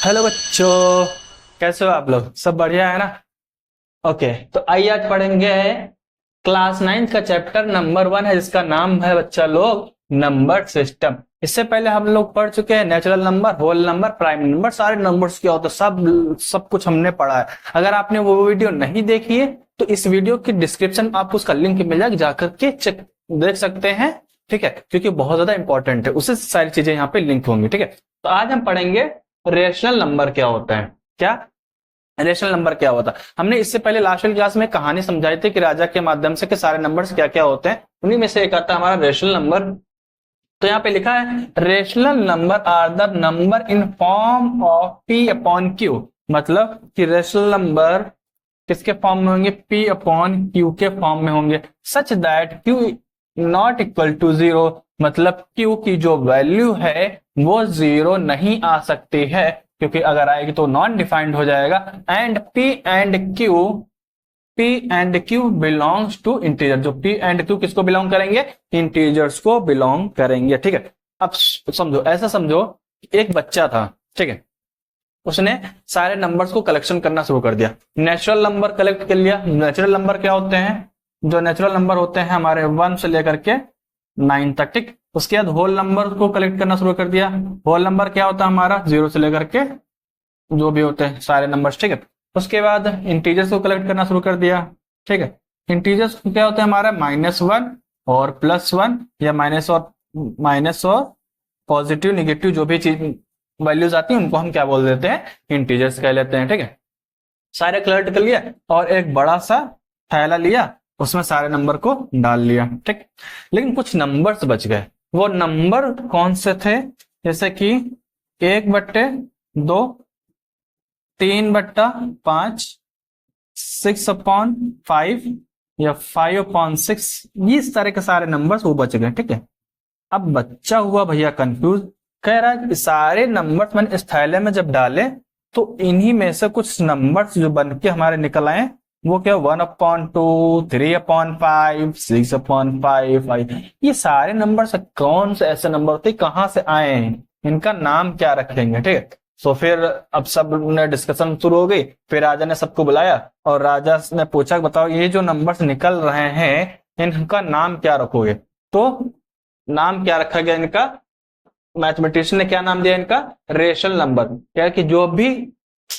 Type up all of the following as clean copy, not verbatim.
Hello बच्चों, कैसे हो आप लोग? सब बढ़िया है ना? ओके, तो आइए आज पढ़ेंगे क्लास 9 का चैप्टर नंबर 1 है, जिसका नाम है बच्चा लोग नंबर सिस्टम। इससे पहले हम लोग पढ़ चुके हैं natural number, whole number, prime number, सारे नंबर्स क्या होता है, सब कुछ हमने पढ़ा है। अगर आपने वो वीडियो नहीं देखी है तो इस वीडियो की डिस्क्रिप्शन आपको उसका लिंक मिल जाएगा, जाकर के चेक देख सकते हैं। ठीक है, क्योंकि बहुत ज्यादा इंपॉर्टेंट है, उससे सारी चीजें यहाँ पे लिंक होंगी। ठीक है, तो आज हम पढ़ेंगे रेशनल नंबर क्या होता है। क्या रेशनल नंबर क्या होता है? हमने इससे पहले लास्ट वाली क्लास में कहानी समझाई थी कि राजा के माध्यम से कि सारे नंबर्स क्या क्या होते हैं, उन्हीं में से एक आता है हमारा रेशनल नंबर। तो यहाँ पे लिखा है rational number are the number in form of p upon q. मतलब कि रेशनल नंबर किसके फॉर्म में होंगे? पी अपॉन क्यू के फॉर्म में होंगे। Such that q not equal to zero, मतलब क्यू की जो वैल्यू है वो जीरो नहीं आ सकती है, क्योंकि अगर आएगी तो नॉन डिफाइंड हो जाएगा। And p and q belongs to integer. जो पी एंड क्यू किसको बिलोंग करेंगे? इंटीजर्स को बिलोंग करेंगे। ठीक है, अब समझो, ऐसा समझो एक बच्चा था, ठीक है, उसने सारे नंबर्स को कलेक्शन करना शुरू कर दिया। नेचुरल नंबर कलेक्ट कर लिया। नेचुरल नंबर क्या होते हैं? जो नेचुरल नंबर होते हैं हमारे 1 से लेकर के 9 तक। ठीक, उसके बाद होल नंबर को कलेक्ट करना शुरू कर दिया। होल नंबर क्या होता है हमारा? 0 से लेकर के जो भी होते हैं सारे नंबर्स। ठीक है, उसके बाद इंटीजर्स को कलेक्ट करना शुरू कर दिया। ठीक है, इंटीजर्स क्या होता है हमारा? -1 और +1, या माइनस और पॉजिटिव निगेटिव जो भी चीज वैल्यूज आती है उनको हम क्या बोल देते हैं? इंटीजर्स कह लेते हैं। ठीक है, सारे कलेक्ट कर लिया और एक बड़ा सा थैला लिया, उसमें सारे नंबर को डाल लिया। ठीक, लेकिन कुछ नंबर्स बच गए। वो नंबर कौन से थे? जैसे कि 1/2, 3/5, 6/5 या 5/6, इस तरह के सारे नंबर्स वो बच गए। ठीक है, अब बच्चा हुआ भैया कंफ्यूज, कह रहा है कि सारे नंबर्स मैंने इस थैले में जब डाले तो इन्हीं में से कुछ नंबर्स जो बन के हमारे निकल आए वो क्या? 1/2, 3/5, 6/5। ये सारे नंबर्स कौन से ऐसे नंबर थे, कहां से आए हैं, इनका नाम क्या रखेंगे? ठीक है, तो फिर अब सब ने डिस्कशन शुरू हो गई। फिर राजा ने सबको बुलाया और राजा ने पूछा बताओ ये जो नंबर्स निकल रहे हैं इनका नाम क्या रखोगे? तो नाम क्या रखा गया इनका? मैथमेटिशियन ने क्या नाम दिया इनका? Rational number. क्या कि जो भी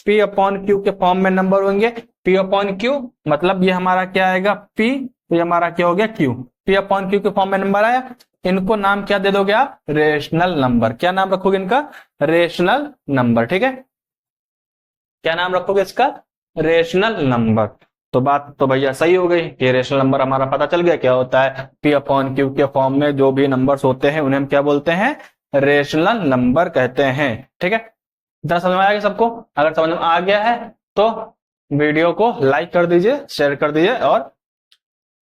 पी अपॉन क्यू के फॉर्म में नंबर होंगे, पी अपॉन क्यू मतलब ये हमारा क्या आएगा? पी, तो ये हमारा क्या हो गया? क्यू। पी अपॉन क्यू के फॉर्म में नंबर आया, इनको नाम क्या दे दोगे आप? Rational number. क्या नाम रखोगे इनका? Rational number. ठीक है, क्या नाम रखोगे इसका? Rational number. तो बात तो भैया सही हो गई कि रेशनल नंबर हमारा पता चल गया क्या होता है। पी अपॉन क्यू के फॉर्म में जो भी नंबर्स होते हैं उन्हें हम क्या बोलते हैं? रेशनल नंबर कहते हैं। ठीक है, इतना समझ में आ गया सबको? अगर समझ में आ गया है तो वीडियो को लाइक कर दीजिए, शेयर कर दीजिए और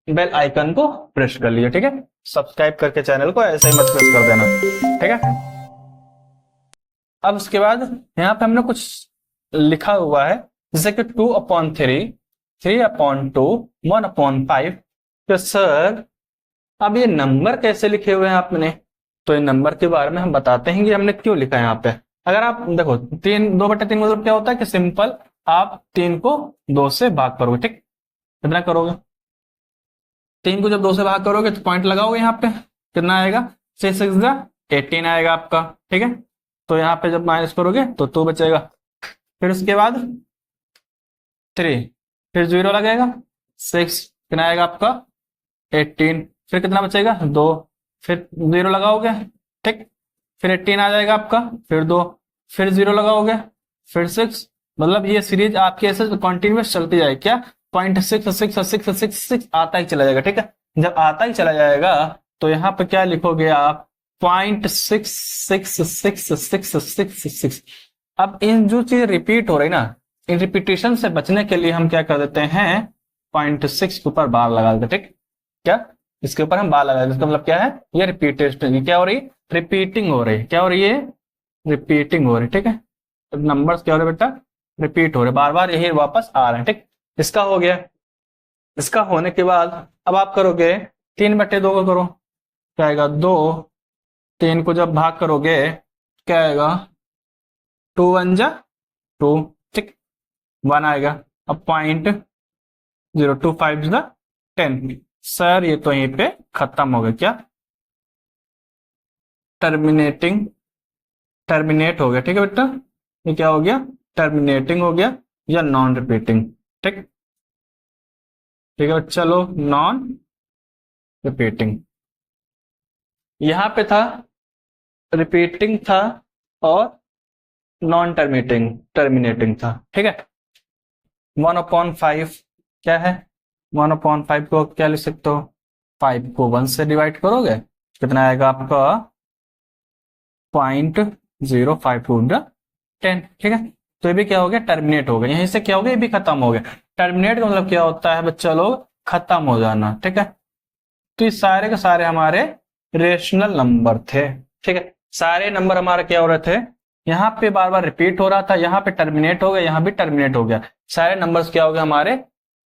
बेल आइकन को प्रेस कर लीजिए। ठीक है, सब्सक्राइब करके चैनल को ऐसे ही मत प्रेस कर देना। ठीक है, अब उसके बाद यहाँ पे हमने कुछ लिखा हुआ है, जैसे कि 2/3, 3/2, 1/5। तो सर अब ये नंबर कैसे लिखे हुए हैं आपने? तो ये नंबर के बारे में हम बताते हैं कि हमने क्यों लिखा है यहाँ पे। अगर आप देखो 2/3 मतलब क्या होता है कि सिंपल आप 3 को 2 से भाग करोगे। ठीक, कितना करोगे? 3 को जब 2 से भाग करोगे तो पॉइंट लगाओगे यहाँ पे, कितना आएगा? 6 6 18 आएगा आपका। ठीक है, तो यहाँ पे जब माइनस करोगे तो 2 बचेगा। फिर उसके बाद 3, फिर 0 लगेगा, 6 कितना आएगा आपका? 18। फिर कितना बचेगा? 2, फिर 0 लगाओगे। ठीक, फिर 18 आ जाएगा आपका, फिर 2, फिर 0 लगाओगे, फिर 6। मतलब ये सीरीज आपकी ऐसे कंटिन्यूअस चलती जाएगी। क्या? 0.66666 आता ही चला जाएगा। ठीक है, जब आता ही चला जाएगा तो यहाँ पे क्या लिखोगे आप? 0.66666। अब इन जो चीज रिपीट हो रही ना, इन रिपीटेशन से बचने के लिए हम क्या कर देते हैं? 0.6 के ऊपर बार लगा देते। ठीक, क्या इसके ऊपर हम बार लगा देते? इसका मतलब क्या है? ये रिपीटेशन क्या हो रही? रिपीटिंग हो रही है। क्या हो रही है? रिपीटिंग हो रही है। ठीक है, नंबर्स क्या हो रहे बेटा? रिपीट हो रहे, बार बार यही वापस आ रहे हैं। ठीक, इसका हो गया। इसका होने के बाद अब आप करोगे 3/2 को करो, क्या आएगा? 2। 3 को जब भाग करोगे क्या आएगा? 2 1 जा 2, ठीक, 1 आएगा। अब 0.02 × 10। सर ये तो यहीं पे खत्म हो गया, क्या टर्मिनेट हो गया, ठीक है बेटा, ये क्या हो गया, टर्मिनेटिंग हो गया या नॉन रिपीटिंग, ठीक, ठीक है, चलो नॉन रिपीटिंग। यहां पे था रिपीटिंग था और नॉन टर्मिनेटिंग था, ठीक है। 1/5 क्या है, 1/5 को क्या लिख सकते हो, 5 को 1 से डिवाइड करोगे कितना आएगा आपका 0.052 × 10, ठीक है। तो ये भी क्या हो गया, टर्मिनेट हो गया, यहीं से क्या हो गया, ये भी खत्म हो गया। टर्मिनेट का मतलब क्या होता है बच्चा लोग, खत्म हो जाना, ठीक है। तो ये सारे के सारे हमारे रेशनल नंबर थे, ठीक है। सारे नंबर हमारे क्या हो रहे थे, यहाँ पे बार बार रिपीट हो रहा था, यहाँ पे टर्मिनेट हो गया, यहाँ भी टर्मिनेट हो गया, सारे नंबर्स क्या हो गए हमारे,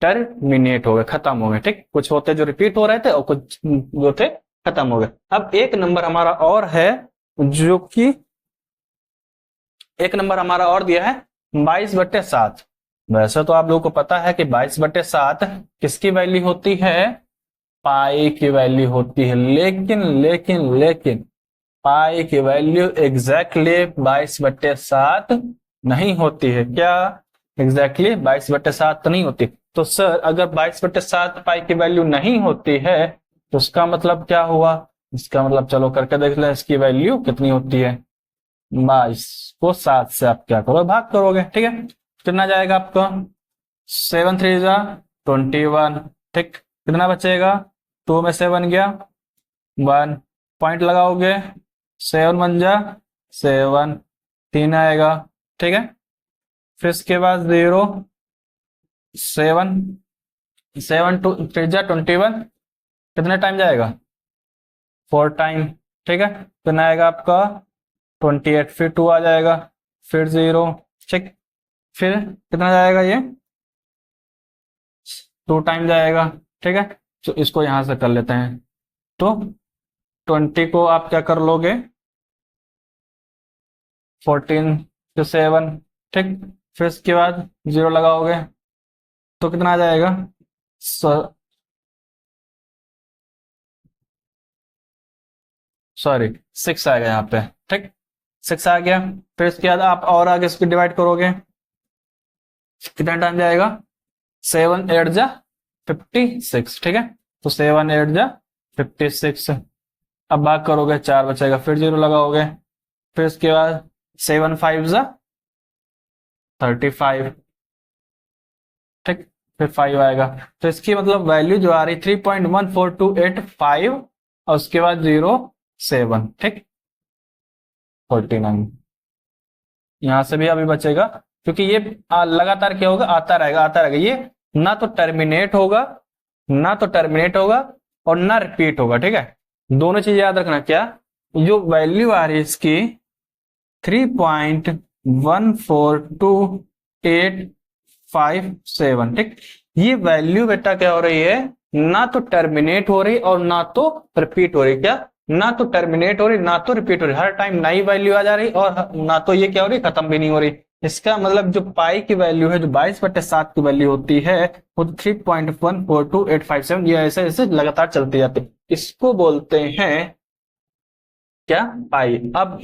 टर्मिनेट हो गए, खत्म हो गए, ठीक। कुछ होते जो रिपीट हो रहे थे और कुछ जो थे खत्म हो गए। अब एक नंबर हमारा और है, जो कि एक नंबर हमारा और दिया है 22/7। वैसे तो आप लोगों को पता है कि 22/7 किसकी वैल्यू होती है, पाई की वैल्यू होती है, लेकिन पाई की वैल्यू एग्जैक्टली 22/7 नहीं होती है। क्या एग्जैक्टली 22/7 तो नहीं होती। तो सर अगर 22/7 पाई की वैल्यू नहीं होती है तो उसका मतलब क्या हुआ, इसका मतलब चलो करके देख लें, इसकी वैल्यू कितनी होती है, 22 को 7 से आप क्या करोगे, भाग करोगे, ठीक है। कितना जाएगा आपका 7 3 जा 21, ठीक, कितना बचेगा, 2 में 7 गया 1, पॉइंट लगाओगे 7 1 जा 7, 3 आएगा, ठीक है। फिर इसके बाद 0 7 7 2 3 जा 21, कितने टाइम जाएगा 4 टाइम, ठीक है। कितना आएगा आपका 28, फिर 2 आ जाएगा, फिर 0, ठीक, फिर कितना जाएगा ये 2 टाइम जाएगा, ठीक है। तो इसको यहां से कर लेते हैं, तो 20 को आप क्या कर लोगे 14 से 7, ठीक, फिर इसके बाद 0 लगाओगे तो कितना आ जाएगा, सॉरी 6 आएगा यहाँ पे, ठीक, 6 आ गया। फिर इसके बाद आप और आगे इसको डिवाइड करोगे, कितना टाइम जाएगा 7 8 जा 56, ठीक है। तो 7 8 जा 56, अब भाग करोगे 4 बचेगा, फिर 0 लगाओगे, फिर इसके बाद 7 5 जा 35, ठीक, फिर 5 आएगा। तो इसकी मतलब वैल्यू जो आ रही 3.14285 और उसके बाद 0 7, ठीक, 49। यहां से भी अभी बचेगा क्योंकि ये लगातार क्या होगा, आता रहेगा, ये ना तो टर्मिनेट होगा और ना रिपीट होगा, ठीक है। दोनों चीज याद रखना, क्या जो वैल्यू आ रही है इसकी 3.14285, ठीक, ये वैल्यू बेटा क्या हो रही है, ना तो टर्मिनेट हो रही और ना तो रिपीट हो रही, क्या ना तो टर्मिनेट हो रही ना तो रिपीट हो रही, हर टाइम नई वैल्यू आ जा रही और ना तो ये क्या हो रही, खत्म भी नहीं हो रही। इसका मतलब जो पाई की वैल्यू है, जो 22/7 की वैल्यू होती है वो 3.14285, ये ऐसे ऐसे लगातार चलती जाती है, इसको बोलते हैं क्या, पाई। अब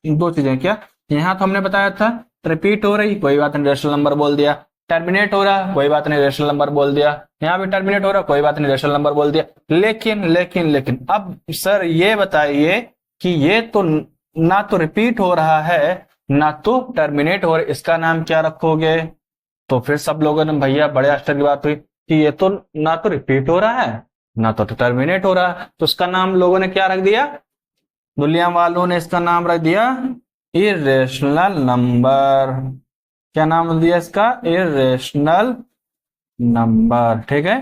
दो चीजें, क्या यहाँ तो हमने बताया था रिपीट हो रही, कोई बात नहीं रेशनल नंबर बोल दिया, टर्मिनेट हो रहा, कोई बात नहीं रेशनल नंबर बोल दिया, यहाँ भी टर्मिनेट हो रहा, कोई बात नहीं रेशनल नंबर बोल दिया। लेकिन अब सर ये बताइए कि ये तो ना तो रिपीट हो रहा है ना तो टर्मिनेट हो रहा है, इसका नाम क्या रखोगे। तो फिर सब लोगों ने भैया बड़े आश्चर्य की बात हुई कि ये तो ना तो रिपीट हो रहा है ना तो टर्मिनेट हो रहा है, तो उसका नाम लोगों ने क्या रख दिया, दुनिया वालों ने इसका नाम रख दिया इरेशनल नंबर। क्या नाम दिया इसका, इरेशनल नंबर, ठीक है।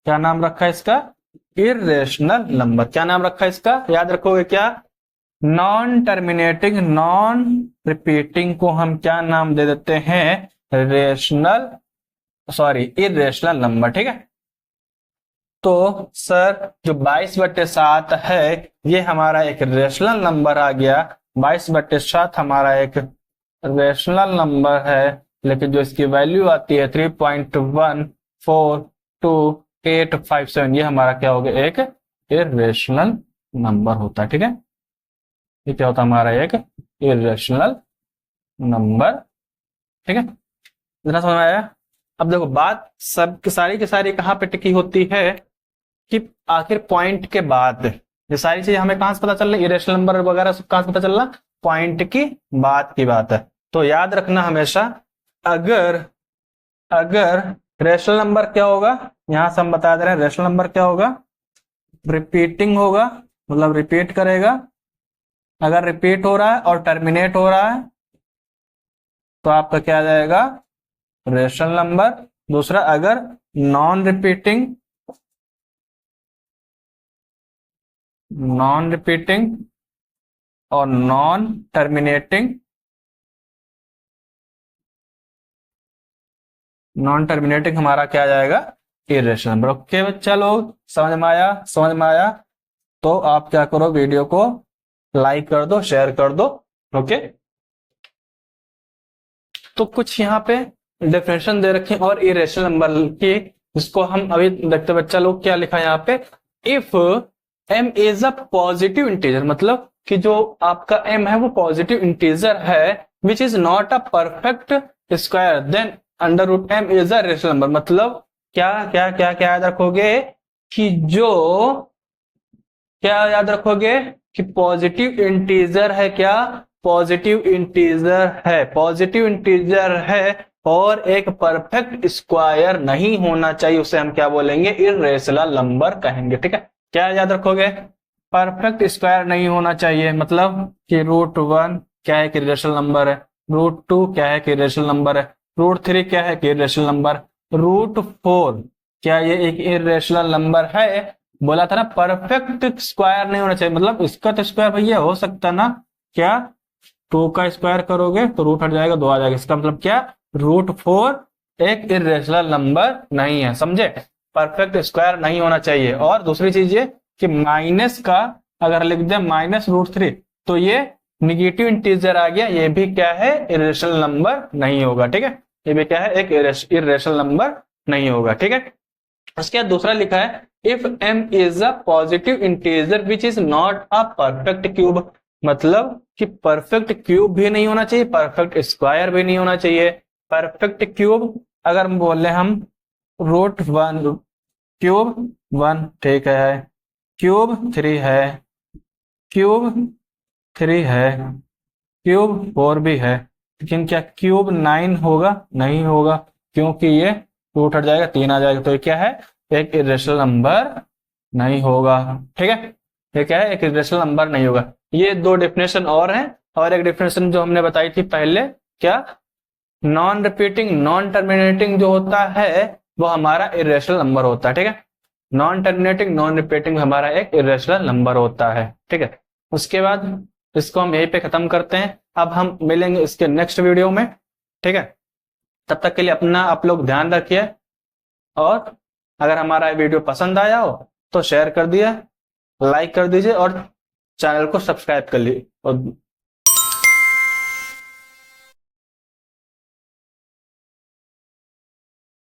क्या नाम रखा इसका, इरेशनल नंबर। क्या नाम रखा इसका, याद रखोगे क्या, नॉन टर्मिनेटिंग नॉन रिपीटिंग को हम क्या नाम दे देते हैं, इरेशनल नंबर, ठीक है। तो सर जो 22/7 है ये हमारा एक रेशनल नंबर आ गया, 22/7 हमारा एक रेशनल नंबर है, लेकिन जो इसकी वैल्यू आती है 3.142857, ये हमारा क्या हो गया, एक इरेशनल नंबर होता है। ठीक है, ये क्या होता है हमारा एक इरेशनल नंबर। ठीक है, इतना समझ में आया। अब देखो बात सब की सारी कहाँ पे टिकी होती है कि आखिर पॉइंट के बाद। ये सारी चीज हमें कहां से पता चल रही है, इरेशनल नंबर वगैरह सब कहां से पता चल रहा, पॉइंट की बाद की बात है। तो याद रखना हमेशा, अगर अगर रेशनल नंबर क्या होगा, यहां से हम बता दे रहे हैं रेशनल नंबर क्या होगा, रिपीटिंग होगा, मतलब रिपीट करेगा। अगर रिपीट हो रहा है और टर्मिनेट हो रहा है तो आपका क्या आ जाएगा, रेशनल नंबर। दूसरा, अगर नॉन रिपीटिंग और नॉन टर्मिनेटिंग हमारा क्या आ जाएगा, इरेशनल नंबर। ओके बच्चा लोग, समझ में आया, समझ में आया। तो आप क्या करो, वीडियो को लाइक कर दो, शेयर कर दो। ओके, तो कुछ यहाँ पे डेफिनेशन दे रखे और इरेशनल नंबर की, जिसको हम अभी देखते बच्चा लोग क्या लिखा है यहाँ पे, if m is a positive integer, मतलब कि जो आपका m है वो पॉजिटिव इंटीजर है, which is not a perfect square, then under root m is a rational number. मतलब क्या क्या क्या क्या याद रखोगे कि जो, क्या याद रखोगे कि पॉजिटिव इंटीजर है, क्या पॉजिटिव इंटीजर है, पॉजिटिव इंटीजर है और एक परफेक्ट स्क्वायर नहीं होना चाहिए, उसे हम क्या बोलेंगे, इरेशनल नंबर कहेंगे। ठीक है, क्या याद रखोगे, परफेक्ट स्क्वायर नहीं होना चाहिए, मतलब कि √1 क्या है कि इरेशनल नंबर है, √2 क्या है कि इरेशनल नंबर है, √3 क्या है कि इरेशनल नंबर, √4 क्या ये एक इरेशनल नंबर है। बोला था ना परफेक्ट स्क्वायर नहीं होना चाहिए, मतलब इसका तो स्क्वायर भैया हो सकता ना, क्या 2 का स्क्वायर करोगे तो रूट हट जाएगा, 2 आ जाएगा, इसका मतलब क्या, √4 एक इरेशनल नंबर नहीं है, समझे, परफेक्ट स्क्वायर नहीं होना चाहिए। और दूसरी चीज ये कि माइनस का अगर लिख दे -√3 तो ये निगेटिव इंटीजर आ गया, ये भी क्या है, इरेशनल नंबर नहीं होगा। ठीक है, ये भी क्या है, एक इरेशनल नंबर नहीं होगा। ठीक है, उसके बाद दूसरा लिखा है, if m is a positive integer which is not a perfect cube, मतलब कि परफेक्ट क्यूब भी नहीं होना चाहिए, परफेक्ट स्क्वायर भी नहीं होना चाहिए। परफेक्ट क्यूब अगर बोले हम √1 क्यूब 1, ठीक है, क्यूब 3 है, क्यूब 3 है, क्यूब 4 भी है, लेकिन क्या क्यूब 9 होगा, नहीं होगा, क्योंकि ये रूट हट जाएगा, 3 आ जाएगा, तो ये क्या है, एक इरेशनल नंबर नहीं होगा। ठीक है, ये क्या है, एक इरेशनल नंबर नहीं होगा। ये दो डेफिनेशन और हैं, और एक डेफिनेशन जो हमने बताई थी पहले, क्या, नॉन रिपीटिंग नॉन टर्मिनेटिंग जो होता है वो हमारा इरेशनल नंबर होता है। ठीक है, नॉन टर्मिनेटिंग नॉन रिपीटिंग हमारा एक इरेशनल नंबर होता है। ठीक है, उसके बाद इसको हम यहीं पे खत्म करते हैं, अब हम मिलेंगे इसके नेक्स्ट वीडियो में। ठीक है, तब तक के लिए अपना आप लोग ध्यान रखिए, और अगर हमारा वीडियो पसंद आया हो तो शेयर कर दिए, लाइक कर दीजिए और चैनल को सब्सक्राइब कर लीजिए, और